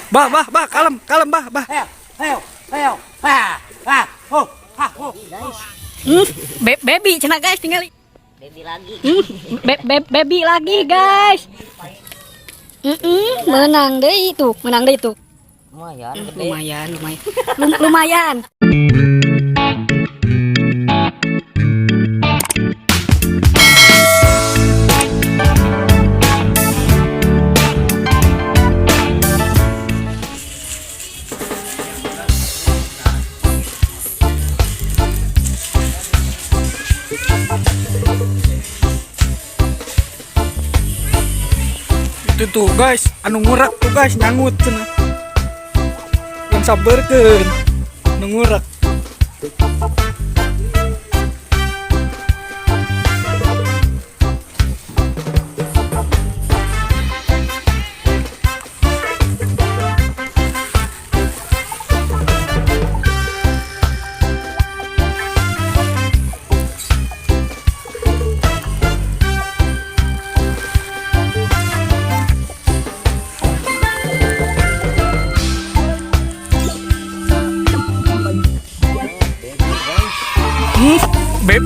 Bah, kalem, bah. Ayo. Baby cenah guys tinggal. Baby lagi. Baby lagi guys. Menang deh itu. Lumayan. Itu tuh guys, anu ngurak tuh guys, nyangut cenah. Yang sabarkeun, anu ngurak.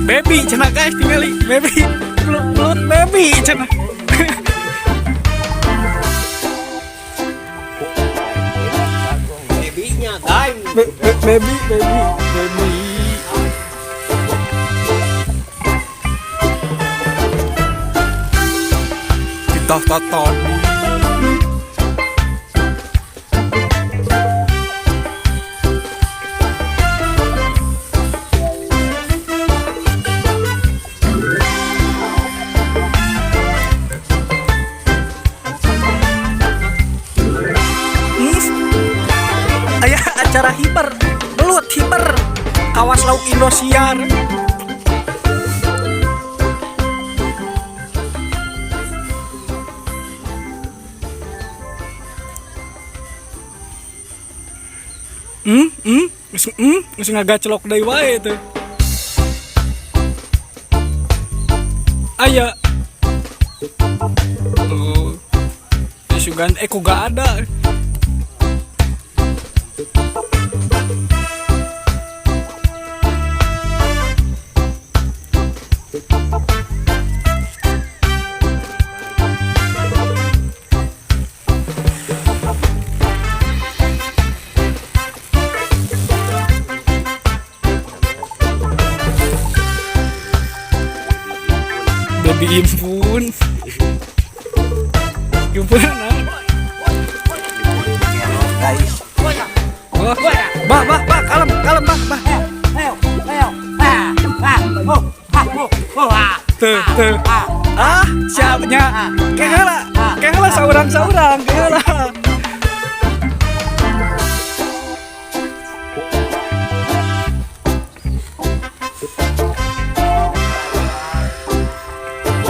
Baby cenah guys, tinggali baby. Pelut baby cenah. Babynya guys. Baby. Ditos-toton. Acara belut hiper awas lauk Indosiar. Geus ngagacelok deui wae teh. Aya. Oh. Sugan kuga ada. Baby impun Guys. Bah, kalem, bah. Ayo. Tuh. Siapnya. Kehela saurang, kehela.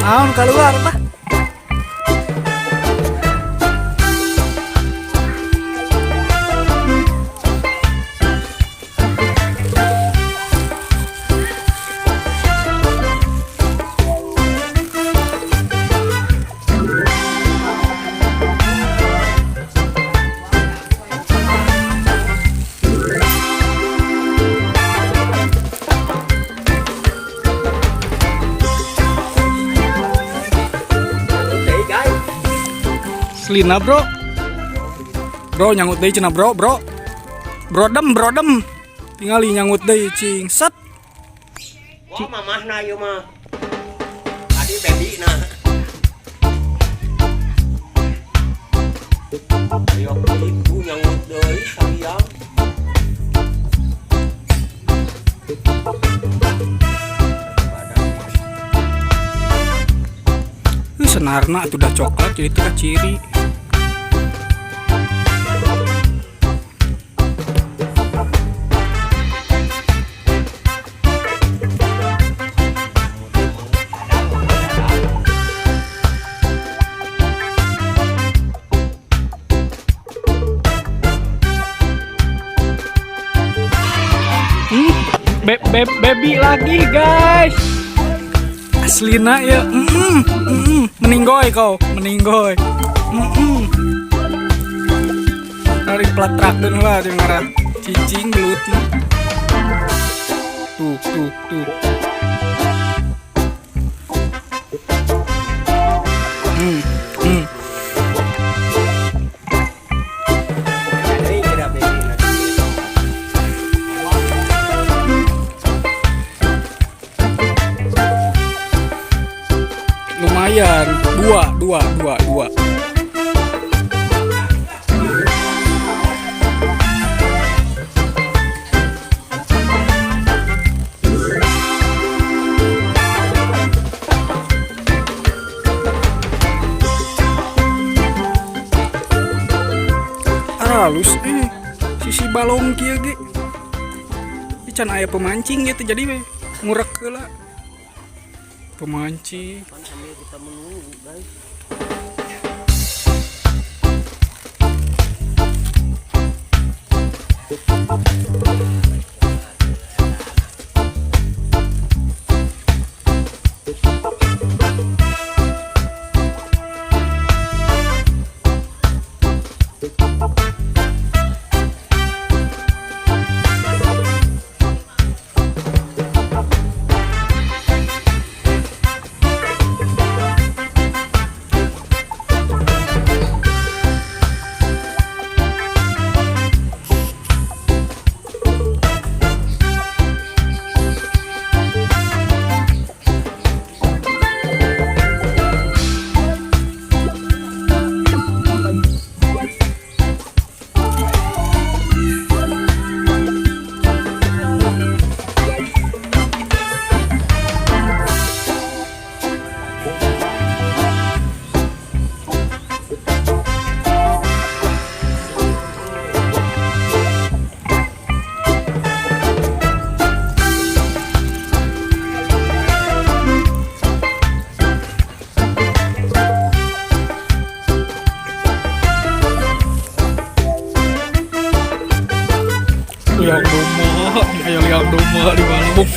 Naon keluar, bah. Lina bro nyangut deui cenah bro brodem tingali nyangut deui cing set. Wah mamahna ieu mah tadi babyna ayo ibu nyangut deui sayang. Senarna atuh udah coklat jadi teh ciri. Baby lagi guys. Aslina ya. Meninggoy kau, meninggoy. dari plat traktor lah dia ngarah cicing belut. Tuh. Ini tidak baby lagi. Lumayan, dua. Halus sisi balong kia ge can aya pemancing gitu jadi ngurek heula pemancing. Kan sambil kita menunggu guys. liang domba di Bandung.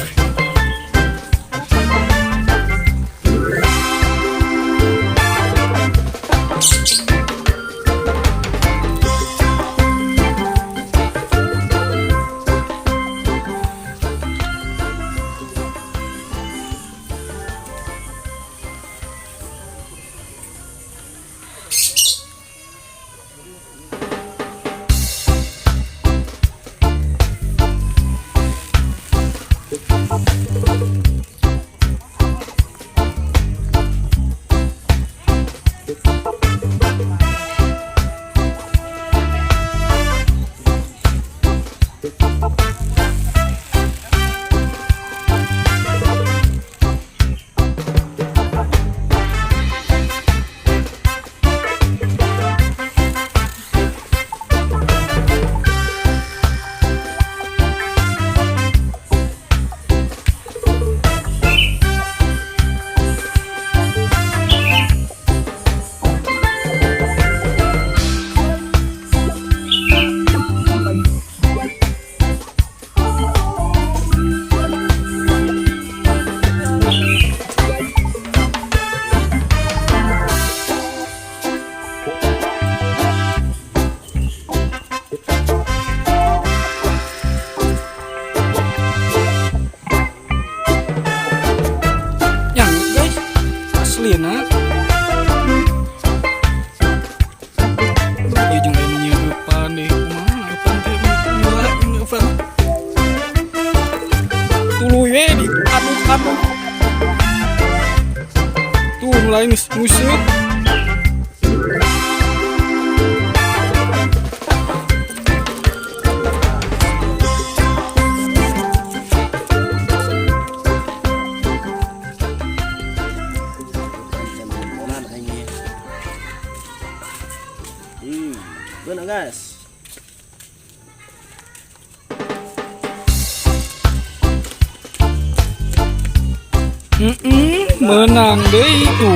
Lina ya jangan menyerupan deh maafan maafan tuluy di aduh tuh mulai musik Bener guys. Menang deh itu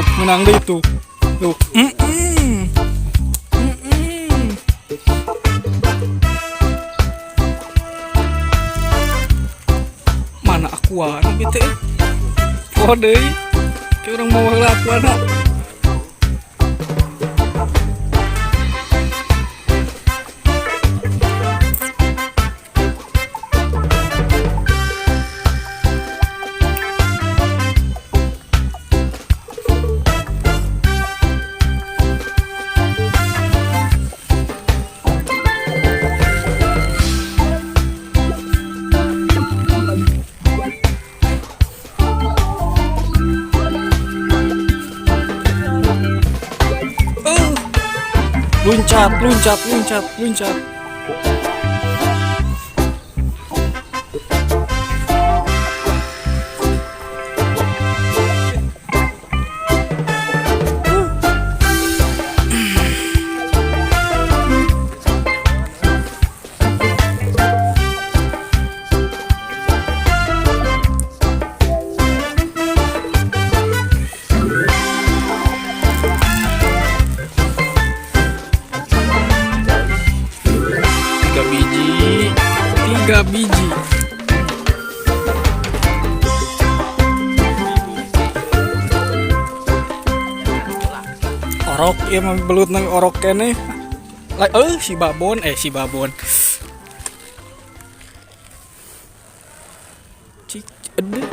tuh mana akuan gitu oh deh kayak orang mau akuan Loncat, loncat, loncat, loncat. Tiga biji. Orok ya mah belut nang orok kene. Si babon si babon. Cik ede.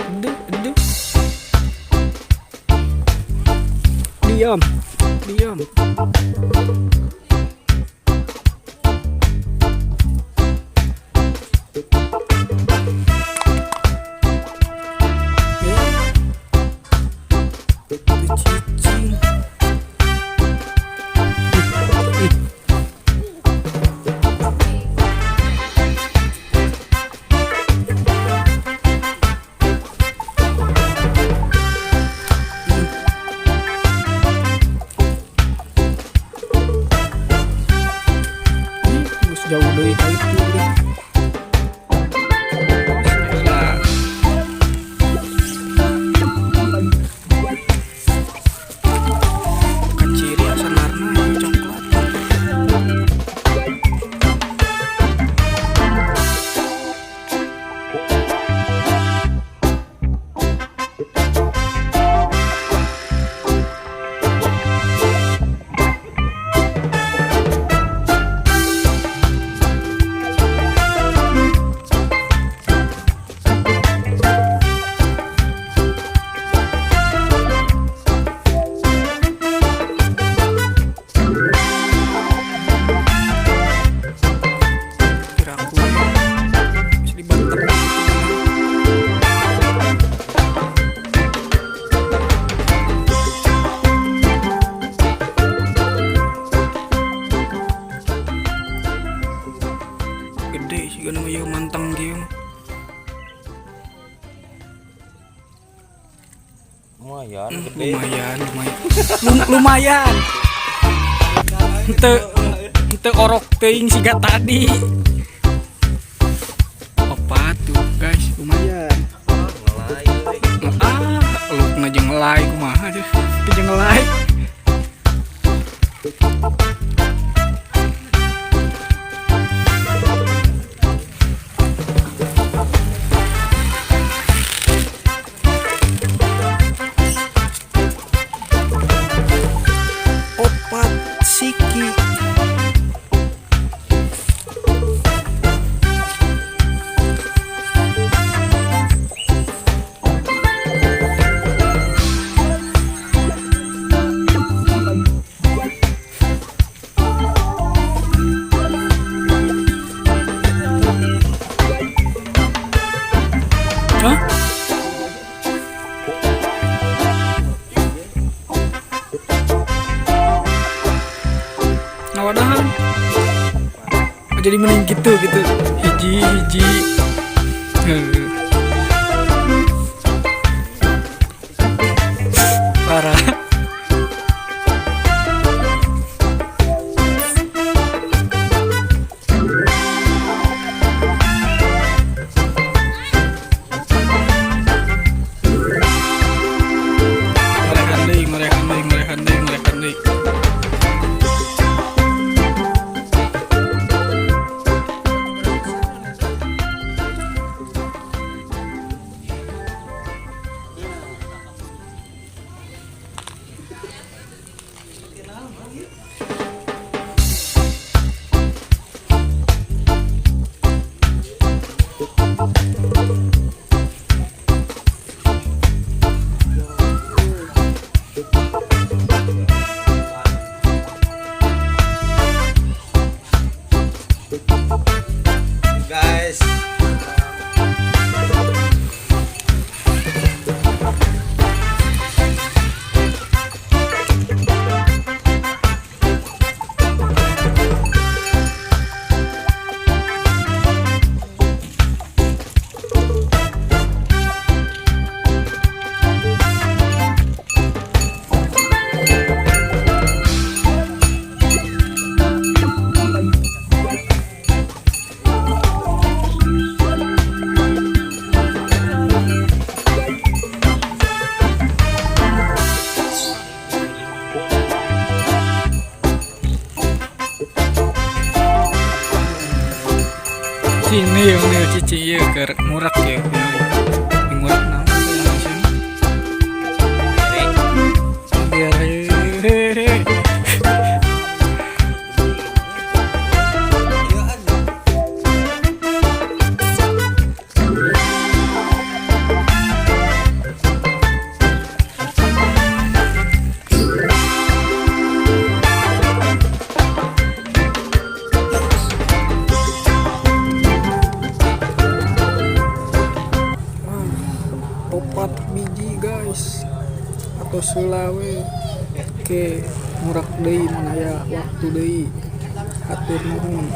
Diam. Cicing. Jauh dari itu deh. Keciri asal warna coklat. Gede sih kan namanya manteng gitu. Lumayan gede. Lumayan. Ente orok teuing siga tadi. Apa tuh guys, lumayan. Lukna jeung ngelai kumaha tuh. Jeung ngelai. Siki. Hah? Ngawadahan. Jadi mending gitu hiji parah. Merekan deui. Guys, sini yang nih cici ya ke murak ya murak nah biar hehehe opat biji guys atau selawe ke murak deui mana ya waktu deui atur nuhun